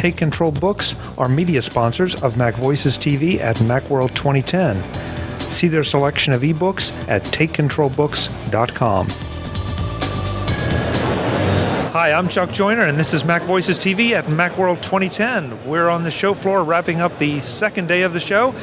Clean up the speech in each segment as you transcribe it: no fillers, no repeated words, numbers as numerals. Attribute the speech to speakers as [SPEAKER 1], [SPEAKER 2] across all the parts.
[SPEAKER 1] Take Control Books are media sponsors of MacVoices TV at Macworld 2010. See their selection of ebooks at takecontrolbooks.com. Hi, I'm Chuck Joyner, and this is MacVoices TV at Macworld 2010. We're on the show floor wrapping up the second day of the show.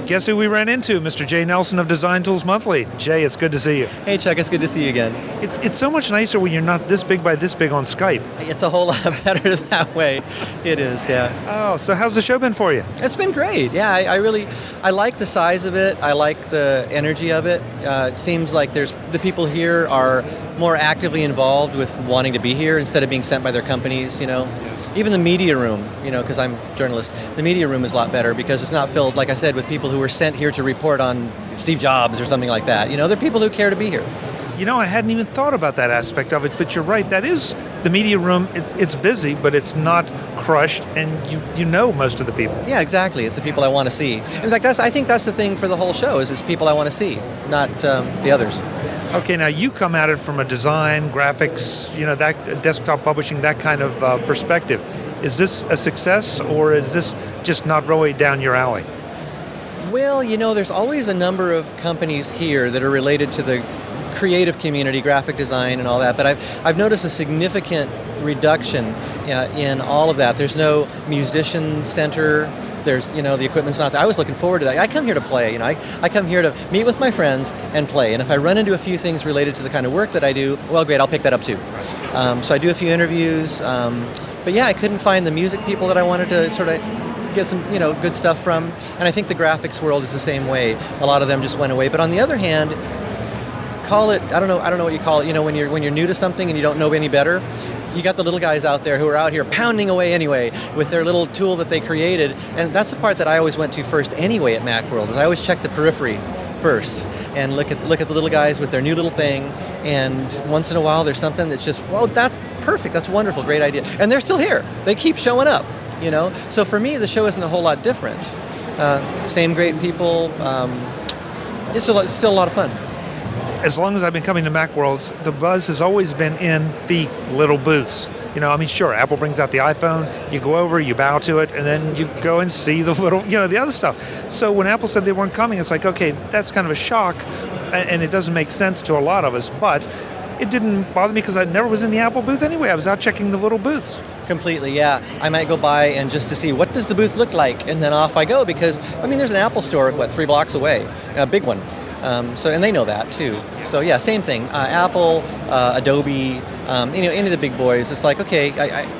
[SPEAKER 1] Guess who we ran into? Mr. Jay Nelson of Design Tools Monthly. Jay, it's good to see you.
[SPEAKER 2] Hey, Chuck, it's good to see you again.
[SPEAKER 1] It's so much nicer when you're not this big by this big on Skype.
[SPEAKER 2] It's a whole lot better that way. It is, yeah.
[SPEAKER 1] Oh, so how's the show been for you?
[SPEAKER 2] It's been great. Yeah, I like the size of it. I like the energy of it. It seems like the people here are more actively involved with wanting to be here instead of being sent by their companies, Even the media room, because I'm a journalist, the media room is a lot better because it's not filled, like I said, with people who were sent here to report on Steve Jobs or something like that. They're people who care to be here.
[SPEAKER 1] I hadn't even thought about that aspect of it, but you're right. That is the media room. It's busy, but it's not crushed, and you know most of the people.
[SPEAKER 2] Yeah, exactly. It's the people I want to see. In fact, I think that's the thing for the whole show is it's people I want to see, not the others.
[SPEAKER 1] Okay, now you come at it from a design, graphics, that desktop publishing, that kind of perspective. Is this a success, or is this just not really down your alley?
[SPEAKER 2] Well, there's always a number of companies here that are related to the creative community, graphic design and all that, but I've noticed a significant reduction in all of that. There's no musician center. There's, the equipment's not there. I was looking forward to that. I come here to play, I come here to meet with my friends and play. And if I run into a few things related to the kind of work that I do, well, great, I'll pick that up too. So I do a few interviews. But yeah, I couldn't find the music people that I wanted to sort of get some, good stuff from. And I think the graphics world is the same way. A lot of them just went away. But on the other hand, call it, I don't know what you call it, when you're new to something and you don't know any better. You got the little guys out there who are out here pounding away anyway with their little tool that they created. And that's the part that I always went to first anyway at Macworld. I always check the periphery first and look at the little guys with their new little thing. And once in a while there's something that's just, well, that's perfect, that's wonderful, great idea. And they're still here. They keep showing up, So for me, the show isn't a whole lot different. Same great people. It's still a lot of fun.
[SPEAKER 1] As long as I've been coming to Macworlds, the buzz has always been in the little booths. Sure, Apple brings out the iPhone, you go over, you bow to it, and then you go and see the little, the other stuff. So when Apple said they weren't coming, it's like, okay, that's kind of a shock, and it doesn't make sense to a lot of us, but it didn't bother me because I never was in the Apple booth anyway. I was out checking the little booths.
[SPEAKER 2] Completely, yeah. I might go by and just to see what does the booth look like, and then off I go because, there's an Apple store, 3 blocks away, a big one. And they know that too. So yeah, same thing. Apple, Adobe, any of the big boys. It's like, okay,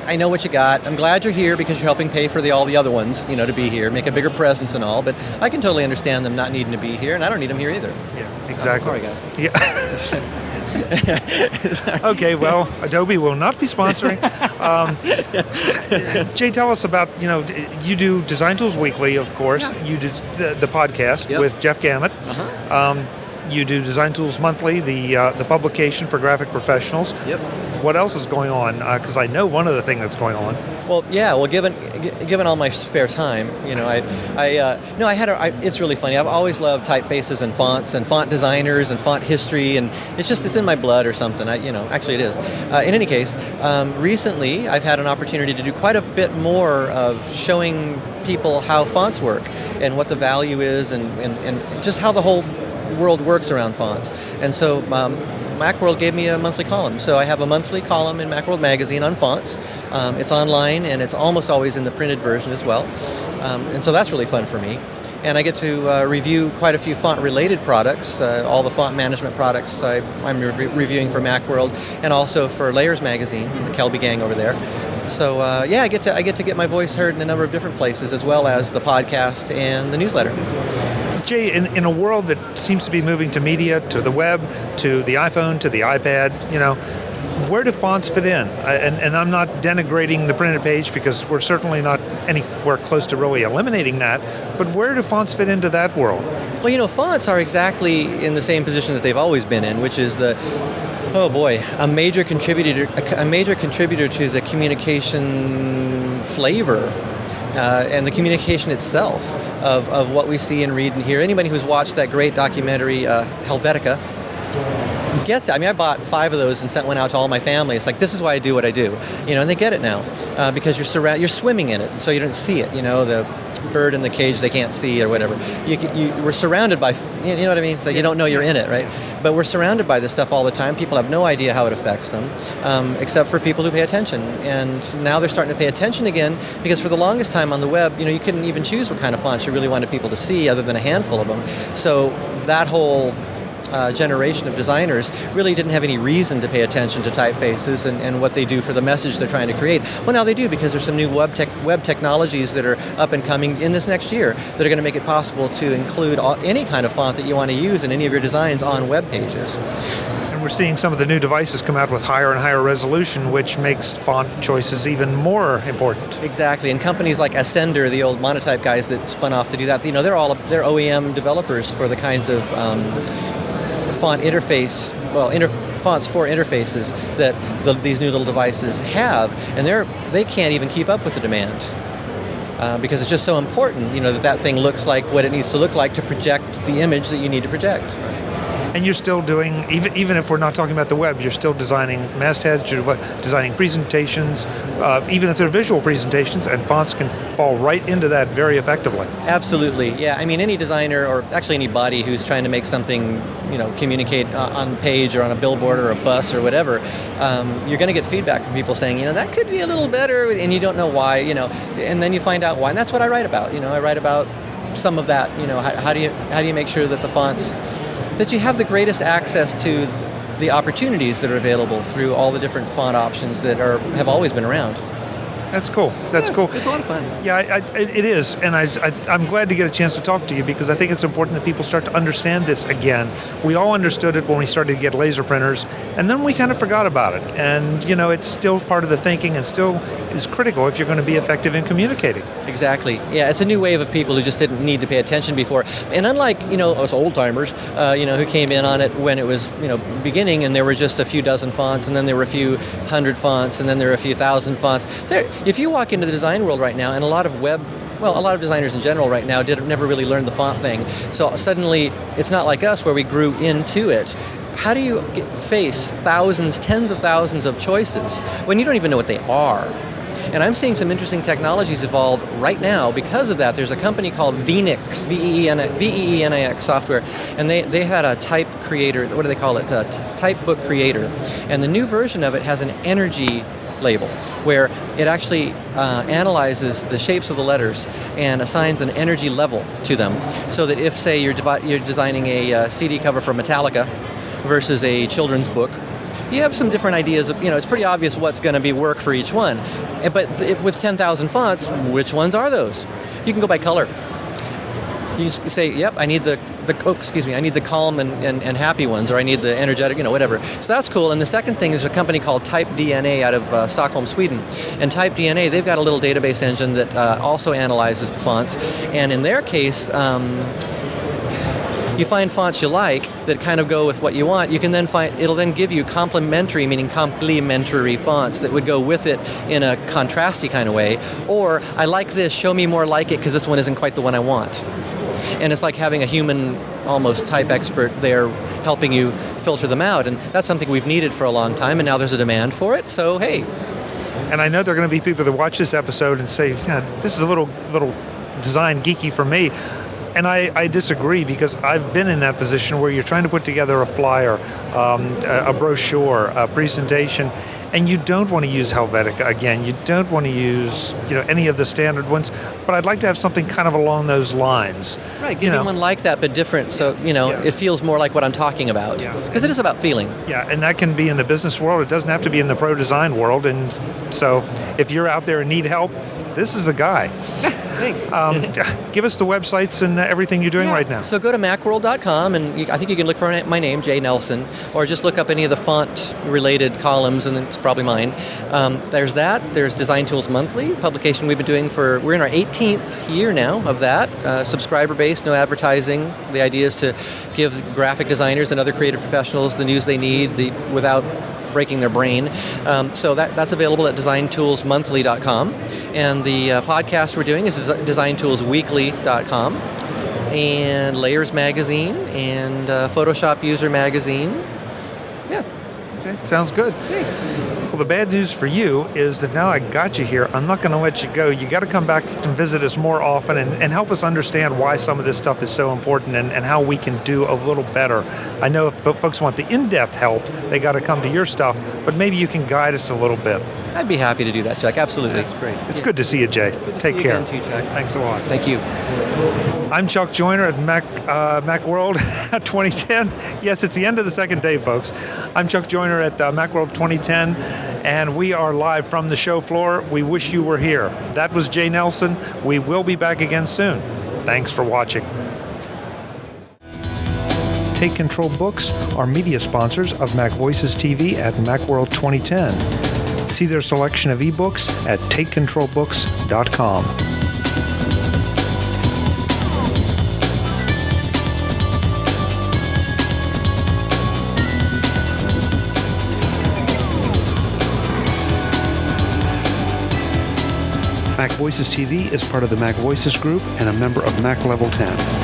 [SPEAKER 2] I know what you got. I'm glad you're here because you're helping pay for all the other ones, to be here, make a bigger presence and all. But I can totally understand them not needing to be here, and I don't need them here either.
[SPEAKER 1] Yeah, exactly.
[SPEAKER 2] Sorry, guys.
[SPEAKER 1] Yeah. Okay, well, Adobe will not be sponsoring. Jay, tell us about, you do Design Tools Weekly, of course. Yeah. You do the podcast with Jeff Gamet. Uh-huh. You do Design Tools Monthly, the publication for graphic professionals. Yep. What else is going on? Because I know one other thing that's going on.
[SPEAKER 2] Well, yeah. Well, given all my spare time, it's really funny. I've always loved typefaces and fonts and font designers and font history, and it's in my blood or something. Actually, it is. In any case, recently I've had an opportunity to do quite a bit more of showing people how fonts work and what the value is, and just how the whole world works around fonts. And so Macworld gave me a monthly column. So I have a monthly column in Macworld magazine on fonts. It's online, and it's almost always in the printed version as well. And so that's really fun for me. And I get to review quite a few font-related products, all the font management products I'm reviewing for Macworld, and also for Layers magazine, the Kelby gang over there. So I get to get my voice heard in a number of different places, as well as the podcast and the newsletter.
[SPEAKER 1] Jay, in a world that seems to be moving to media, to the web, to the iPhone, to the iPad, where do fonts fit in? And I'm not denigrating the printed page because we're certainly not anywhere close to really eliminating that, but where do fonts fit into that world?
[SPEAKER 2] Well, fonts are exactly in the same position that they've always been in, which is a major contributor to the communication flavor and the communication itself of what we see and read and hear. Anybody who's watched that great documentary, Helvetica, gets it. I mean, I bought 5 of those and sent one out to all my family. It's like, this is why I do what I do, and they get it now because you're swimming in it, so you don't see it. The bird in the cage they can't see or whatever. We're surrounded by, you know what I mean? So you don't know you're in it, right? But we're surrounded by this stuff all the time. People have no idea how it affects them, except for people who pay attention. And now they're starting to pay attention again, because for the longest time on the web, you couldn't even choose what kind of fonts you really wanted people to see other than a handful of them. So that whole generation of designers really didn't have any reason to pay attention to typefaces and what they do for the message they're trying to create. Well, now they do, because there's some new web technologies that are up and coming in this next year that are going to make it possible to include any kind of font that you want to use in any of your designs on web pages.
[SPEAKER 1] And we're seeing some of the new devices come out with higher and higher resolution, which makes font choices even more important.
[SPEAKER 2] Exactly, and companies like Ascender, the old monotype guys that spun off to do that, they're OEM developers for the kinds of font interface, fonts for interfaces that these new little devices have, and they can't even keep up with the demand because it's just so important, that thing looks like what it needs to look like to project the image that you need to project.
[SPEAKER 1] And you're still doing, even if we're not talking about the web, you're still designing mastheads, you're designing presentations, even if they're visual presentations, and fonts can fall right into that very effectively.
[SPEAKER 2] Absolutely, yeah. I mean, any designer, or actually anybody who's trying to make something, communicate on the page or on a billboard or a bus or whatever, you're going to get feedback from people saying, that could be a little better, and you don't know why, and then you find out why, and that's what I write about. I write about some of that. How do you make sure that the fonts, that you have the greatest access to the opportunities that are available through all the different font options that have always been around.
[SPEAKER 1] That's cool. That's cool.
[SPEAKER 2] It's a lot of fun.
[SPEAKER 1] Yeah, it is, and I'm glad to get a chance to talk to you, because I think it's important that people start to understand this again. We all understood it when we started to get laser printers, and then we kind of forgot about it. And it's still part of the thinking, and still is critical if you're going to be effective in communicating.
[SPEAKER 2] Exactly. Yeah, it's a new wave of people who just didn't need to pay attention before. And unlike us old timers, who came in on it when it was beginning, and there were just a few dozen fonts, and then there were a few hundred fonts, and then there were a few thousand fonts. If you walk into the design world right now, and a lot of designers in general right now never really learned the font thing. So suddenly, it's not like us where we grew into it. How do you face thousands, tens of thousands of choices when you don't even know what they are? And I'm seeing some interesting technologies evolve right now because of that. There's a company called Veenix, V-E-E-N-I-X software, and they had a type creator, what do they call it? Type book creator. And the new version of it has an energy label, where it actually analyzes the shapes of the letters and assigns an energy level to them, so that if, say, you're designing a CD cover for Metallica versus a children's book, you have some different ideas of, it's pretty obvious what's going to be work for each one. But with 10,000 fonts, which ones are those? You can go by color. You can say, yep, I need I need the calm and happy ones, or I need the energetic, whatever. So that's cool. And the second thing is a company called Type DNA out of Stockholm, Sweden. And Type DNA, they've got a little database engine that also analyzes the fonts. And in their case, you find fonts you like that kind of go with what you want. You can then it'll then give you complementary fonts that would go with it in a contrasty kind of way. Or, I like this, show me more like it, because this one isn't quite the one I want. And it's like having a human, almost type expert there helping you filter them out. And that's something we've needed for a long time, and now there's a demand for it, so hey.
[SPEAKER 1] And I know there are going to be people that watch this episode and say, yeah, this is a little design geeky for me. And I disagree, because I've been in that position where you're trying to put together a flyer, a brochure, a presentation, and you don't want to use Helvetica again. You don't want to use any of the standard ones, but I'd like to have something kind of along those lines.
[SPEAKER 2] Right, give me one like that, but different, so it feels more like what I'm talking about, because it is about feeling. Yeah,
[SPEAKER 1] and that can be in the business world. It doesn't have to be in the pro design world. And so if you're out there and need help, this is the guy.
[SPEAKER 2] Thanks.
[SPEAKER 1] Give us the websites and everything you're doing right now.
[SPEAKER 2] So go to Macworld.com, and I think you can look for my name, Jay Nelson, or just look up any of the font-related columns, and it's probably mine. There's that. There's Design Tools Monthly, publication we've been doing we're in our 18th year now of that. Subscriber-based, no advertising. The idea is to give graphic designers and other creative professionals the news they need without breaking their brain. So that's available at designtoolsmonthly.com. And the podcast we're doing is designtoolsweekly.com, and Layers Magazine, and Photoshop User Magazine.
[SPEAKER 1] Okay, sounds good. Well, the bad news for you is that now I got you here, I'm not going to let you go. You got to come back and visit us more often and help us understand why some of this stuff is so important and how we can do a little better. I know if folks want the in-depth help, they got to come to your stuff, but maybe you can guide us a little bit.
[SPEAKER 2] I'd be happy to do that, Chuck. Absolutely.
[SPEAKER 1] That's great. It's good to see you, Jay. Take
[SPEAKER 2] See you
[SPEAKER 1] care.
[SPEAKER 2] again too, Chuck.
[SPEAKER 1] Thanks a lot.
[SPEAKER 2] Thank you.
[SPEAKER 1] I'm Chuck Joyner at Macworld 2010. Yes, it's the end of the second day, folks. I'm Chuck Joyner at Macworld 2010, and we are live from the show floor. We wish you were here. That was Jay Nelson. We will be back again soon. Thanks for watching. Take Control Books are media sponsors of MacVoices TV at Macworld 2010. See their selection of ebooks at takecontrolbooks.com. MacVoices TV is part of the MacVoices Group and a member of Mac Level 10.